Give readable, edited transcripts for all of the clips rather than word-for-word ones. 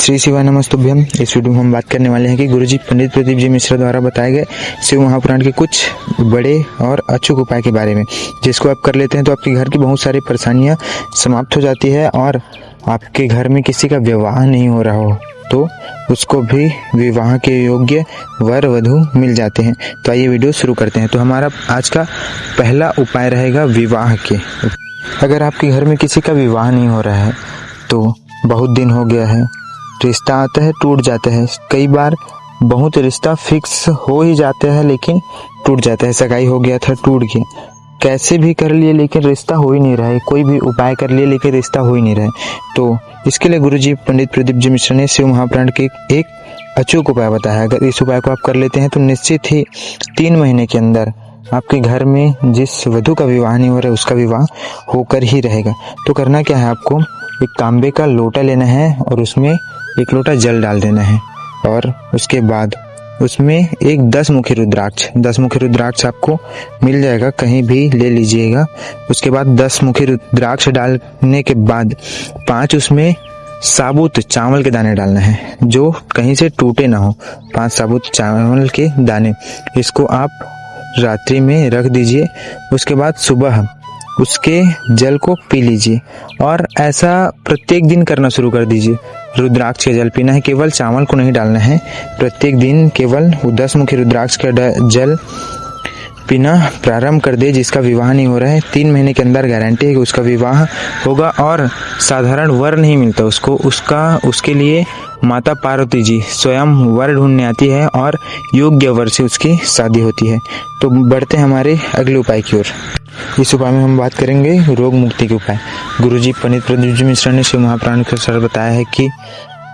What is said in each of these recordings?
श्री शिवाय नमस्तुभ्यम। इस वीडियो में हम बात करने वाले हैं कि गुरुजी पंडित प्रदीप जी मिश्रा द्वारा बताए गए शिव महापुराण के कुछ बड़े और अचूक उपाय के बारे में, जिसको आप कर लेते हैं तो आपके घर की बहुत सारी परेशानियां समाप्त हो जाती है और आपके घर में किसी का विवाह नहीं हो रहा हो तो उसको भी विवाह के योग्य वर वधू मिल जाते हैं। तो आइए वीडियो शुरू करते हैं। तो हमारा आज का पहला उपाय रहेगा विवाह के। अगर आपके घर में किसी का विवाह नहीं हो रहा है तो बहुत दिन हो गया है, रिश्ता आता है टूट जाता है, कई बार बहुत रिश्ता फिक्स हो ही जाता है लेकिन टूट जाता है। सगाई हो गया था, टूट गया, कैसे भी कर लिए लेकिन रिश्ता हो ही नहीं रहा है, कोई भी उपाय कर लिए लेकिन रिश्ता हो ही नहीं रहा है। तो इसके लिए गुरुजी पंडित प्रदीप जी मिश्रा ने शिव महापुराण के एक अचूक उपाय बताया। अगर इस उपाय को आप कर लेते हैं तो निश्चित ही 3 महीने के अंदर आपके घर में जिस वधू का विवाह नहीं हो रहा है उसका विवाह होकर ही रहेगा। तो करना क्या है, आपको एक तांबे का लोटा लेना है और उसमें 1 लोटा जल डाल देना है और उसके बाद उसमें एक 10 मुखी रुद्राक्ष आपको मिल जाएगा, कहीं भी ले लीजिएगा। उसके बाद 10 मुखी रुद्राक्ष डालने के बाद 5 उसमें साबुत चावल के दाने डालना है जो कहीं से टूटे ना हो। 5 साबुत चावल के दाने, इसको आप रात्रि में रख दीजिए। उसके बाद सुबह उसके जल को पी लीजिए और ऐसा प्रत्येक दिन करना शुरू कर दीजिए। रुद्राक्ष का जल पीना है, केवल चावल को नहीं डालना है। प्रत्येक दिन केवल 10 मुखी रुद्राक्ष का जल पीना प्रारंभ कर दे। जिसका विवाह नहीं हो रहा है 3 महीने के अंदर गारंटी है कि उसका विवाह होगा और साधारण वर नहीं मिलता उसके लिए माता पार्वती जी स्वयं वर ढूंढने आती है और योग्य वर से उसकी शादी होती है। तो बढ़ते हैं हमारे अगले उपाय की ओर। इस उपाय में हम बात करेंगे रोग मुक्ति के उपाय। गुरुजी पंडित प्रदीप जी मिश्रा ने शिव महापुराण के अनुसार बताया है कि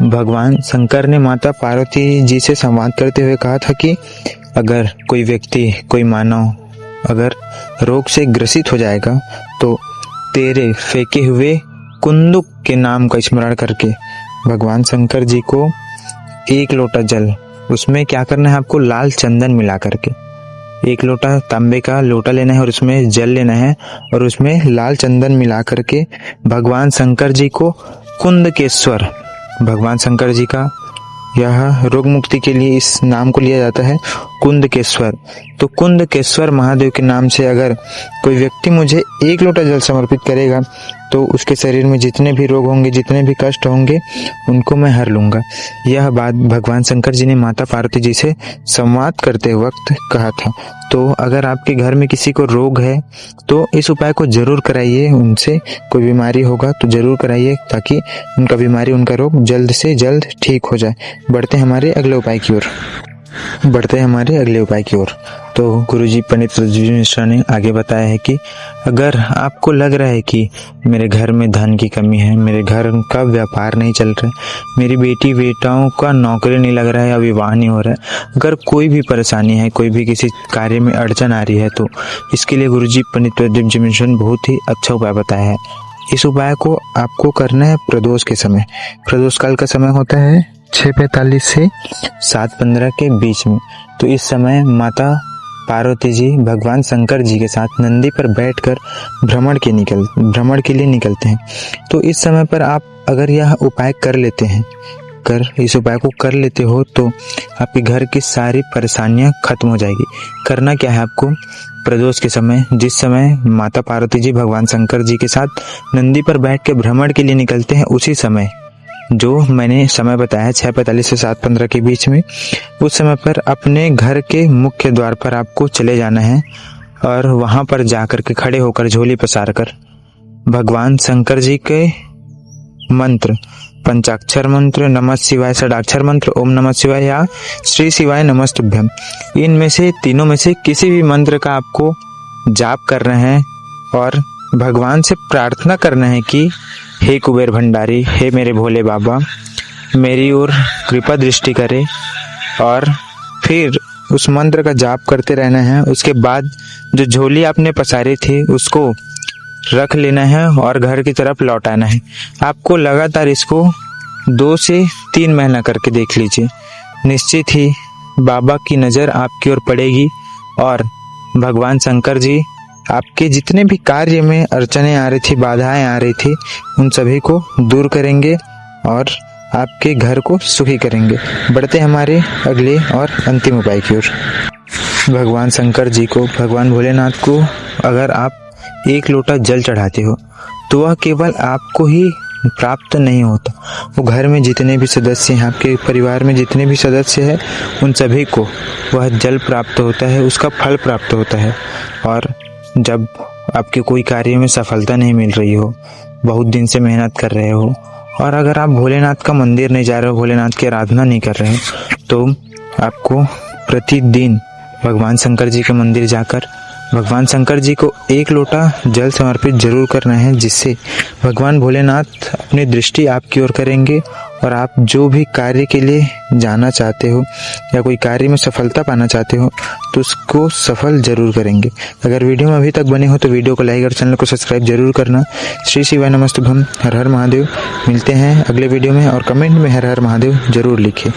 भगवान शंकर ने माता पार्वती जी से संवाद करते हुए कहा था कि अगर कोई व्यक्ति, कोई मानव अगर रोग से ग्रसित हो जाएगा तो तेरे फेंके हुए कुंदुक के नाम का स्मरण करके भगवान शंकर जी को 1 लोटा जल, उसमें क्या करना है, आपको लाल चंदन मिला करके 1 लोटा तांबे का लोटा लेना है और उसमें जल लेना है और उसमें लाल चंदन मिला करके भगवान शंकर जी को कुंदकेश्वर, भगवान शंकर जी का यह रोग मुक्ति के लिए इस नाम को लिया जाता है कुंदकेश्वर। तो कुंदकेश्वर महादेव के नाम से अगर कोई व्यक्ति मुझे 1 लोटा जल समर्पित करेगा तो उसके शरीर में जितने भी रोग होंगे, जितने भी कष्ट होंगे, उनको मैं हर लूंगा। यह बात भगवान शंकर जी ने माता पार्वती जी से संवाद करते वक्त कहा था। तो अगर आपके घर में किसी को रोग है तो इस उपाय को जरूर कराइए। उनसे कोई बीमारी होगा तो जरूर कराइए ताकि उनका बीमारी, उनका रोग जल्द से जल्द ठीक हो जाए। बढ़ते हैं हमारे अगले उपाय की ओर। तो गुरुजी पंडित प्रदीप जी मिश्रा ने आगे बताया है कि अगर आपको लग रहा है कि मेरे घर में धन की कमी है, मेरे घर का व्यापार नहीं चल रहा है, मेरी बेटी बेटाओं का नौकरी नहीं लग रहा है या विवाह नहीं हो रहा है, अगर कोई भी परेशानी है, कोई भी किसी कार्य में अड़चन आ रही है तो इसके लिए गुरुजी पंडित प्रदीप जी मिश्रा ने बहुत ही अच्छा उपाय बताया है। इस उपाय को आपको करना है प्रदोष के समय। प्रदोष काल का समय होता है 6:45 से 7:15 के बीच में। तो इस समय माता पार्वती जी भगवान शंकर जी के साथ नंदी पर बैठकर भ्रमण के लिए निकलते हैं। तो इस समय पर आप अगर यह उपाय इस उपाय को कर लेते हो तो आपके घर की सारी परेशानियां खत्म हो जाएगी। करना क्या है, आपको प्रदोष के समय, जिस समय माता पार्वती जी भगवान शंकर जी के साथ नंदी पर बैठ के भ्रमण के लिए निकलते हैं, उसी समय जो मैंने समय बताया 6:45 से 7:15 के बीच में, उस समय पर अपने घर के मुख्य द्वार पर आपको चले जाना है और वहां पर जाकर के खड़े होकर झोली पसार कर भगवान शंकर जी के मंत्र, पंचाक्षर मंत्र, नमः शिवाय, षडाक्षर मंत्र, ओम नमः शिवाय या श्री शिवाय नमस्तुभ्यम, इनमें से तीनों में से किसी भी मंत्र का आपको जाप करना है और भगवान से प्रार्थना करना है कि हे कुबेर भंडारी, हे मेरे भोले बाबा, मेरी ओर कृपा दृष्टि करे। और फिर उस मंत्र का जाप करते रहना है। उसके बाद जो झोली आपने पसारी थी उसको रख लेना है और घर की तरफ लौट आना है। आपको लगातार इसको 2 से 3 महीना करके देख लीजिए, निश्चित ही बाबा की नज़र आपकी ओर पड़ेगी और भगवान शंकर जी आपके जितने भी कार्य में अड़चने आ रही थी, बाधाएं आ रही थी, उन सभी को दूर करेंगे और आपके घर को सुखी करेंगे। बढ़ते हमारे अगले और अंतिम उपाय की ओर। भगवान शंकर जी को, भगवान भोलेनाथ को अगर आप 1 लोटा जल चढ़ाते हो तो वह केवल आपको ही प्राप्त नहीं होता, वो घर में जितने भी सदस्य हैं, आपके परिवार में जितने भी सदस्य हैं, उन सभी को वह जल प्राप्त होता है, उसका फल प्राप्त होता है। और जब आपके कोई कार्य में सफलता नहीं मिल रही हो, बहुत दिन से मेहनत कर रहे हो और अगर आप भोलेनाथ का मंदिर नहीं जा रहे हो, भोलेनाथ की आराधना नहीं कर रहे हो, तो आपको प्रतिदिन भगवान शंकर जी के मंदिर जाकर भगवान शंकर जी को 1 लोटा जल समर्पित जरूर करना है, जिससे भगवान भोलेनाथ अपनी दृष्टि आपकी ओर करेंगे और आप जो भी कार्य के लिए जाना चाहते हो या कोई कार्य में सफलता पाना चाहते हो तो उसको सफल जरूर करेंगे। अगर वीडियो में अभी तक बने हो तो वीडियो को लाइक और चैनल को सब्सक्राइब जरूर करना। श्री शिवाय नमस्तुभ्यम। हर हर महादेव। मिलते हैं अगले वीडियो में और कमेंट में हर हर महादेव जरूर लिखें।